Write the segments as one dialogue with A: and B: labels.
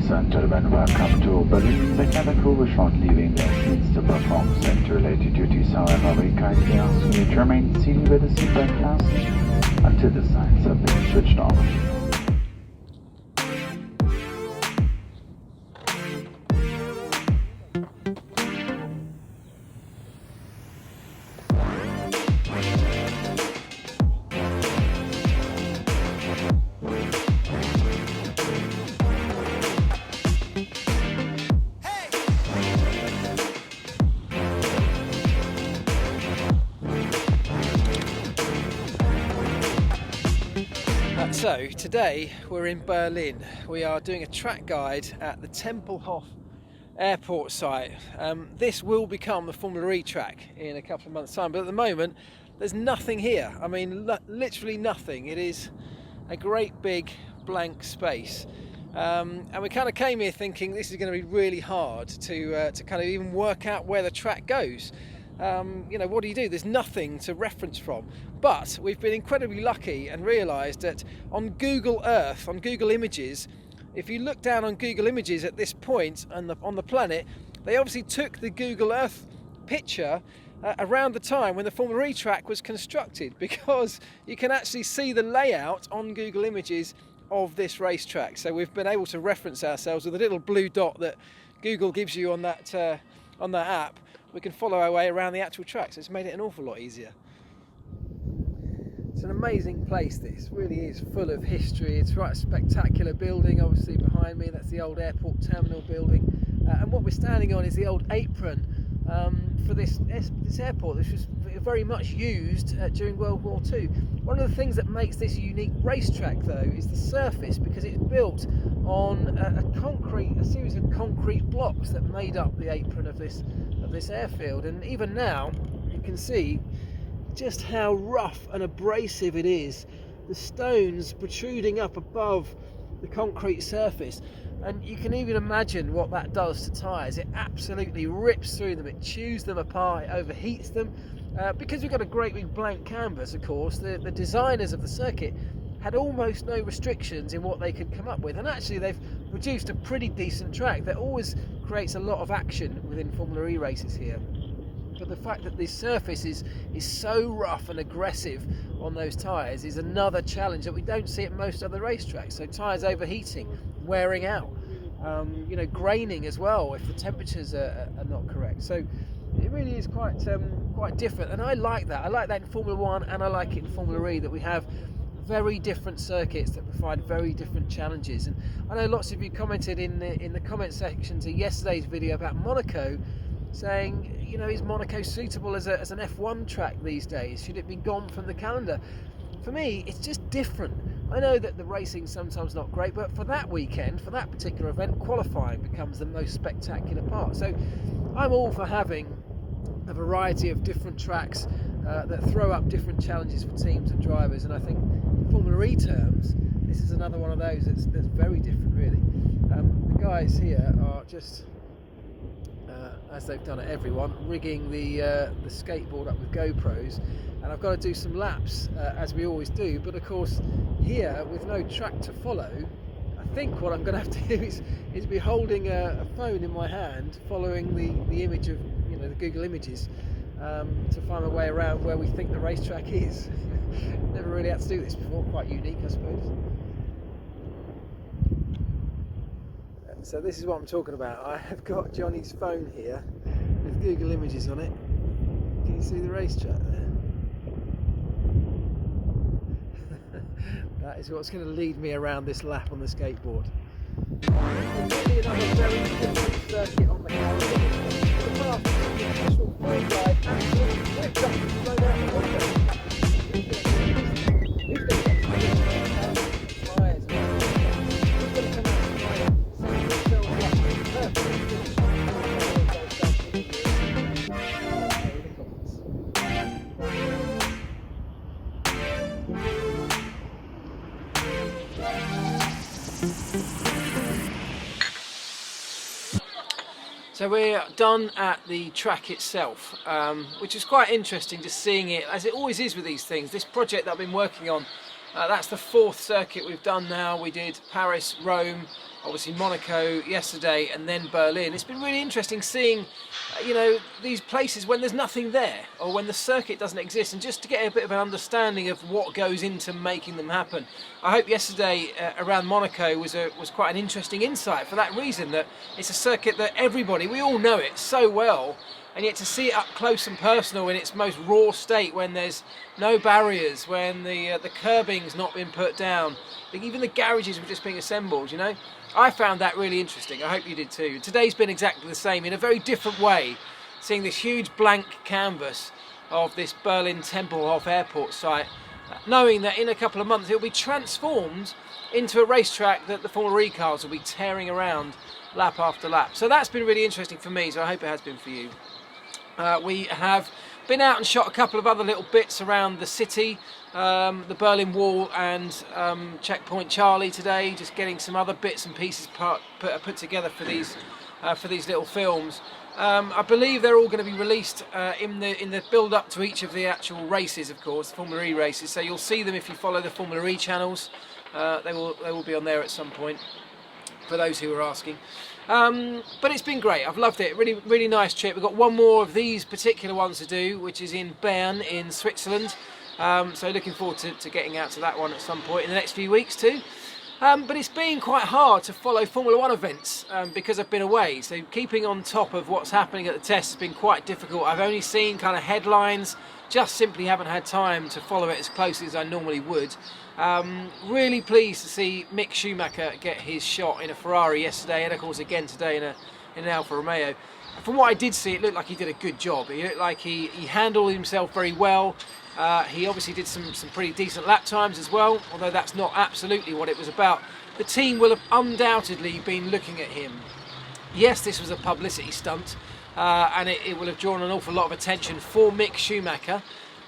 A: Ladies and gentlemen, welcome to Berlin. The cabin crew will shortly leaving their seats to perform sector-related duties. However, we kindly ask you to remain seated with the seatbelt fastened until the signs have been switched off.
B: So today we're in Berlin. We are doing a track guide at the Tempelhof airport site. This will become the Formula E track in a couple of months' time, but at the moment there's nothing here. I mean, literally nothing. It is a great big blank space, and we kind of came here thinking this is going to be really hard to kind of even work out where the track goes. You know, what do you do? There's nothing to reference from. But we've been incredibly lucky and realised that on Google Earth, on Google Images, if you look down on Google Images at this point on the planet, they obviously took the Google Earth picture around the time when the Formula E track was constructed, because you can actually see the layout on Google Images of this racetrack. So we've been able to reference ourselves with a little blue dot that Google gives you on that app. We can follow our way around the actual track, so it's made it an awful lot easier. It's an amazing place, this really is full of history. It's quite a spectacular building, obviously behind me, that's the old airport terminal building. And what we're standing on is the old apron for this airport, which was very much used during World War II. One of the things that makes this a unique racetrack though is the surface, because it's built on a series of concrete blocks that made up the apron of this airfield. And even now you can see just how rough and abrasive it is. The stones protruding up above the concrete surface, and you can even imagine what that does to tyres. It absolutely rips through them, it chews them apart, it overheats them. Because we've got a great big blank canvas, of course, the designers of the circuit had almost no restrictions in what they could come up with, and actually they've produced a pretty decent track that always creates a lot of action within Formula E races here. But the fact that this surface is so rough and aggressive on those tyres is another challenge that we don't see at most other racetracks. So tyres overheating, wearing out, you know, graining as well if the temperatures are not correct. So it really is quite different, and I like that. I like that in Formula 1 and I like it in Formula E, that we have very different circuits that provide very different challenges. And I know lots of you commented in the comment section to yesterday's video about Monaco, saying, you know, is Monaco suitable as an F1 track these days? Should it be gone from the calendar? For me, it's just different. I know that the racing's sometimes not great, but for that weekend, for that particular event, qualifying becomes the most spectacular part. So I'm all for having a variety of different tracks that throw up different challenges for teams and drivers, and I think in Formula E terms, this is another one of those that's very different, really. The guys here are just, as they've done at everyone, rigging the skateboard up with GoPros, and I've got to do some laps as we always do. But of course, here with no track to follow, I think what I'm going to have to do is be holding a phone in my hand, following the image of, you know, the Google Images, to find my way around where we think the racetrack is. Never really had to do this before. Quite unique, I suppose. So this is what I'm talking about. I have got Johnny's phone here with Google Images on it. Can you see the racetrack there? That is what's going to lead me around this lap on the skateboard. Really another very different circuit on the calendar. For the past, the actual full ride absolutely ripped up and thrown out the window. Who's going to get tyres? Who's going to come out So we're done at the track itself, which is quite interesting, just seeing it, as it always is with these things. This project that I've been working on That's the 4th circuit we've done now. We did Paris, Rome, obviously Monaco yesterday, and then Berlin. It's been really interesting seeing, you know, these places when there's nothing there, or when the circuit doesn't exist, and just to get a bit of an understanding of what goes into making them happen. I hope yesterday around Monaco was quite an interesting insight for that reason, that it's a circuit that everybody, we all know it so well, and yet to see it up close and personal in its most raw state, when there's no barriers, when the curbing's not been put down, even the garages were just being assembled, you know. I found that really interesting. I hope you did too. Today's been exactly the same in a very different way, seeing this huge blank canvas of this Berlin Tempelhof airport site, knowing that in a couple of months it will be transformed into a racetrack that the Formula E cars will be tearing around lap after lap. So that's been really interesting for me, so I hope it has been for you. We have been out and shot a couple of other little bits around the city, the Berlin Wall and Checkpoint Charlie today, just getting some other bits and pieces put together for these little films. I believe they're all going to be released in the build up to each of the actual races, of course, Formula E races. So you'll see them if you follow the Formula E channels. They will be on there at some point, for those who are asking. But it's been great. I've loved it. Really, really nice trip. We've got one more of these particular ones to do, which is in Bern in Switzerland. So looking forward to getting out to that one at some point in the next few weeks too. But it's been quite hard to follow Formula 1 events because I've been away. So keeping on top of what's happening at the test has been quite difficult. I've only seen kind of headlines, just simply haven't had time to follow it as closely as I normally would. Really pleased to see Mick Schumacher get his shot in a Ferrari yesterday, and of course again today in an Alfa Romeo. From what I did see, it looked like he did a good job. He looked like he handled himself very well. He obviously did some pretty decent lap times as well, although that's not absolutely what it was about. The team will have undoubtedly been looking at him. Yes, this was a publicity stunt, and it will have drawn an awful lot of attention for Mick Schumacher,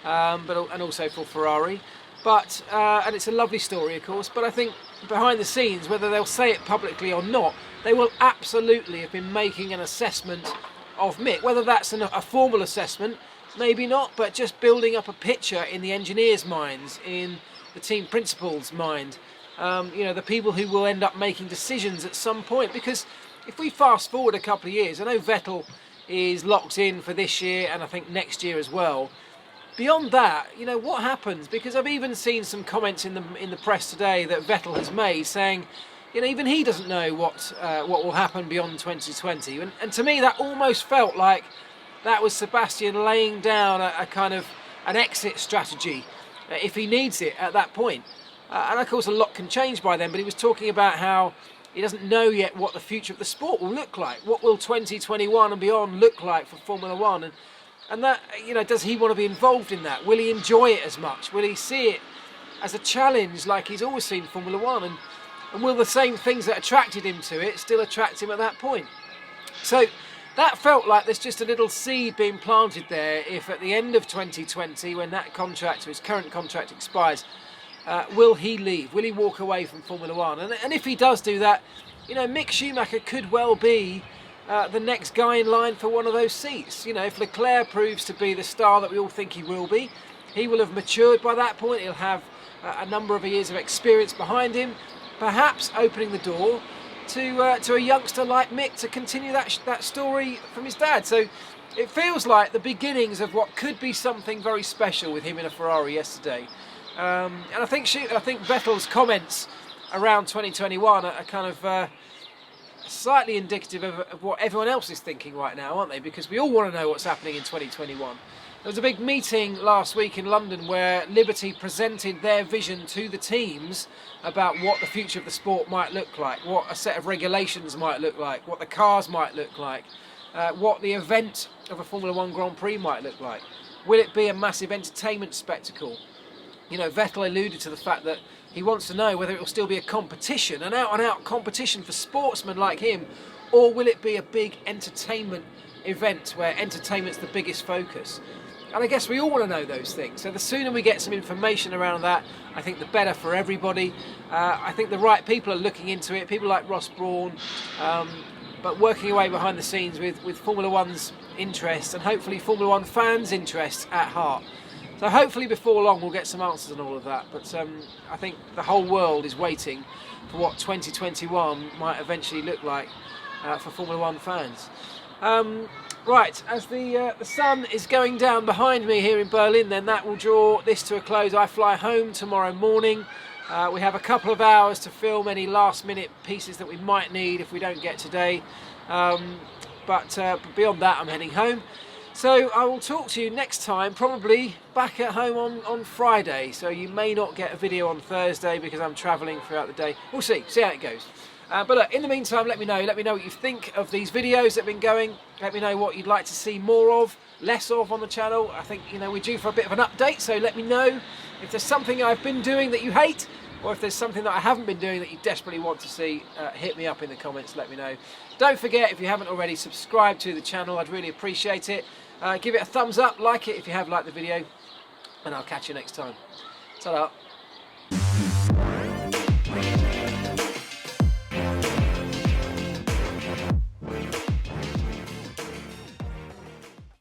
B: and also for Ferrari. But and it's a lovely story, of course, but I think behind the scenes, whether they'll say it publicly or not, they will absolutely have been making an assessment of Mick. Whether that's a formal assessment, maybe not, but just building up a picture in the engineers' minds, in the team principals' mind, you know, the people who will end up making decisions at some point. Because if we fast forward a couple of years, I know Vettel is locked in for this year and I think next year as well. Beyond that, you know, what happens? Because I've even seen some comments in the press today that Vettel has made saying, you know, even he doesn't know what will happen beyond 2020. And to me, that almost felt like that was Sebastian laying down a kind of an exit strategy if he needs it at that point. And of course, a lot can change by then. But he was talking about how he doesn't know yet what the future of the sport will look like. What will 2021 and beyond look like for Formula One? And that, you know, does he want to be involved in that? Will he enjoy it as much? Will he see it as a challenge like he's always seen Formula One? And will the same things that attracted him to it still attract him at that point? So that felt like there's just a little seed being planted there. If at the end of 2020, when that contract, or his current contract, expires, will he leave? Will he walk away from Formula One? And if he does do that, you know, Mick Schumacher could well be the next guy in line for one of those seats. You know, if Leclerc proves to be the star that we all think he will be, he will have matured by that point. He'll have a number of years of experience behind him, perhaps opening the door to a youngster like Mick to continue that story from his dad. So it feels like the beginnings of what could be something very special with him in a Ferrari yesterday. And I think Vettel's comments around 2021 are kind of slightly indicative of what everyone else is thinking right now, aren't they? Because we all want to know what's happening in 2021. There was a big meeting last week in London where Liberty presented their vision to the teams about what the future of the sport might look like, what a set of regulations might look like, what the cars might look like, what the event of a Formula One Grand Prix might look like. Will it be a massive entertainment spectacle? You know, Vettel alluded to the fact that he wants to know whether it will still be a competition, an out-and-out competition for sportsmen like him, or will it be a big entertainment event where entertainment's the biggest focus? And I guess we all want to know those things. So the sooner we get some information around that, I think the better for everybody. I think the right people are looking into it, people like Ross Brawn, but working away behind the scenes with Formula One's interests and hopefully Formula One fans' interests at heart. So hopefully before long we'll get some answers on all of that. But I think the whole world is waiting for what 2021 might eventually look like for Formula One fans. Right, as the sun is going down behind me here in Berlin, then that will draw this to a close. I fly home tomorrow morning. We have a couple of hours to film any last minute pieces that we might need if we don't get today. But beyond that, I'm heading home. So I will talk to you next time, probably back at home on Friday. So you may not get a video on Thursday because I'm travelling throughout the day. We'll see how it goes. But look, in the meantime, let me know what you think of these videos that have been going. Let me know what you'd like to see more of, less of on the channel. I think, you know, we're due for a bit of an update, so let me know if there's something I've been doing that you hate, or if there's something that I haven't been doing that you desperately want to see. Hit me up in the comments, let me know. Don't forget, if you haven't already, subscribe to the channel. I'd really appreciate it. Give it a thumbs up, like it if you have liked the video, and I'll catch you next time. Ta-da.